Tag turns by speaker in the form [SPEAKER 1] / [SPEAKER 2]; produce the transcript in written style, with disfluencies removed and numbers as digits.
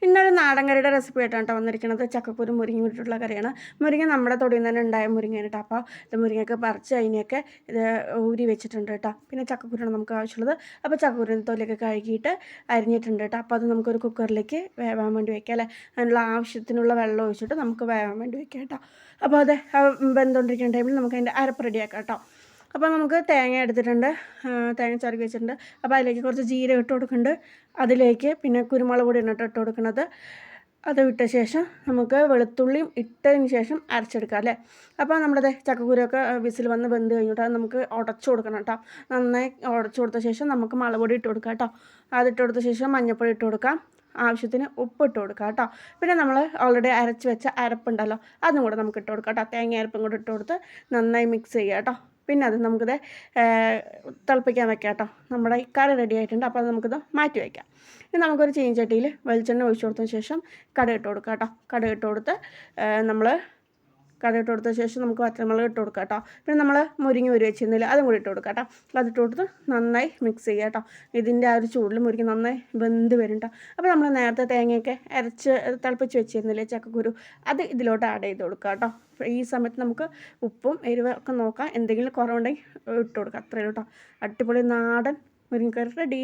[SPEAKER 1] ഇന്നൊരു നാടൻ കറിയുടെ റെസിപ്പി ആയിട്ടാണ് കേട്ടോ വന്നിരിക്കുന്നത്. ചക്കക്കുരു മുരിങ്ങ ഇട്ടിട്ടുള്ള കറിയാണ്. മുരിങ്ങ നമ്മുടെ തൊടിയിൽ നിന്ന് തന്നെ ഉണ്ടായ മുരിങ്ങയാണ് കേട്ടോ. അപ്പോൾ ഇത് മുരിങ്ങയൊക്കെ പറിച്ച് അതിനെയൊക്കെ ഇത് ഊരി വെച്ചിട്ടുണ്ട് കേട്ടോ. പിന്നെ ചക്കക്കുരുമാണ് നമുക്ക് ആവശ്യമുള്ളത്. അപ്പോൾ ചക്കക്കുരുവിൻ്റെ തൊലിയൊക്കെ കഴുകിയിട്ട് അരിഞ്ഞിട്ടുണ്ട് കേട്ടോ. അപ്പോൾ അത് നമുക്കൊരു കുക്കറിലേക്ക് വേവാൻ വേണ്ടി വയ്ക്കാം അല്ലേ. അതിനുള്ള ആവശ്യത്തിനുള്ള വെള്ളം ഒഴിച്ചിട്ട് നമുക്ക് വേവാൻ വേണ്ടി വയ്ക്കാം കേട്ടോ. അപ്പോൾ അത് വെന്തുകൊണ്ടിരിക്കുന്ന ടൈമിൽ നമുക്ക് അതിൻ്റെ അരപ്പ് റെഡിയാക്കാം കേട്ടോ. അപ്പോൾ നമുക്ക് തേങ്ങ എടുത്തിട്ടുണ്ട്, തേങ്ങ ചിരകി വെച്ചിട്ടുണ്ട്. അപ്പോൾ അതിലേക്ക് കുറച്ച് ജീരകം ഇട്ട് കൊടുക്കുന്നുണ്ട്. അതിലേക്ക് പിന്നെ കുരുമുളക് പൊടി ഇട്ട് കൊടുക്കുന്നത്. അത് ഇട്ട ശേഷം നമുക്ക് വെളുത്തുള്ളിയും ഇട്ടതിന് ശേഷം അരച്ചെടുക്കാം അല്ലേ. അപ്പോൾ നമ്മുടെ ചക്കക്കുരുവൊക്കെ വിസിൽ വന്ന് വെന്ത് കഴിഞ്ഞിട്ട് അത് നമുക്ക് ഉടച്ചു കൊടുക്കണം കേട്ടോ. നന്നായി ഉടച്ചു കൊടുത്ത ശേഷം നമുക്ക് മുളക് പൊടി ഇട്ട് കൊടുക്കാം കേട്ടോ. അതിട്ട് കൊടുത്ത ശേഷം മഞ്ഞൾപ്പൊടി ഇട്ട് കൊടുക്കാം, ആവശ്യത്തിന് ഉപ്പ് ഇട്ട് കൊടുക്കാം കേട്ടോ. പിന്നെ നമ്മൾ ഓൾറെഡി അരച്ച് വെച്ച അരപ്പുണ്ടല്ലോ, അതും കൂടെ നമുക്ക് ഇട്ട് കൊടുക്കാം കേട്ടോ. തേങ്ങ അരപ്പും കൂടെ ഇട്ട് കൊടുത്ത് നന്നായി മിക്സ് ചെയ്യുക കേട്ടോ. പിന്നെ അത് നമുക്കിത് തിളപ്പിക്കാൻ വെക്കാം കേട്ടോ. നമ്മുടെ ഈ കറി റെഡി ആയിട്ടുണ്ട്. അപ്പോൾ അത് നമുക്കിത് മാറ്റി വയ്ക്കാം. ഇനി നമുക്കൊരു ചീനച്ചട്ടിയിൽ വെളിച്ചെണ്ണ ഒഴിച്ച് കൊടുത്തതിന് ശേഷം കടുക് ഇട്ട് കൊടുക്കാം കേട്ടോ. കടുക് ഇട്ട് കൊടുത്ത് നമ്മൾ കടുക് ഇട്ട് കൊടുത്ത ശേഷം നമുക്ക് വറ്റൽമുളക് ഇട്ട് കൊടുക്കാം കേട്ടോ. പിന്നെ നമ്മൾ മുരിങ്ങ ഉരി വെച്ചിരുന്നില്ല, അതും കൂടി ഇട്ട് കൊടുക്കാം കേട്ടോ. അതിട്ട് കൊടുത്ത് നന്നായി മിക്സ് ചെയ്യുക കേട്ടോ. ഇതിൻ്റെ ആ ഒരു ചൂടിൽ മുരിങ്ങ നന്നായി വെന്ത് വരും കേട്ടോ. അപ്പോൾ നമ്മൾ നേരത്തെ തേങ്ങയൊക്കെ അരച്ച് തിളപ്പിച്ച് വെച്ചിരുന്നില്ലേ ചക്കക്കുരു, അത് ഇതിലോട്ട് ആഡ് ചെയ്ത് കൊടുക്കുക കേട്ടോ. ഈ സമയത്ത് നമുക്ക് ഉപ്പും എരിവൊക്കെ നോക്കാം, എന്തെങ്കിലും കുറവുണ്ടെങ്കിൽ ഇട്ട് കൊടുക്കാം. അത്രയേ കേട്ടോ. അടിപൊളി നാടൻ മുരിങ്ങക്കറി റെഡി.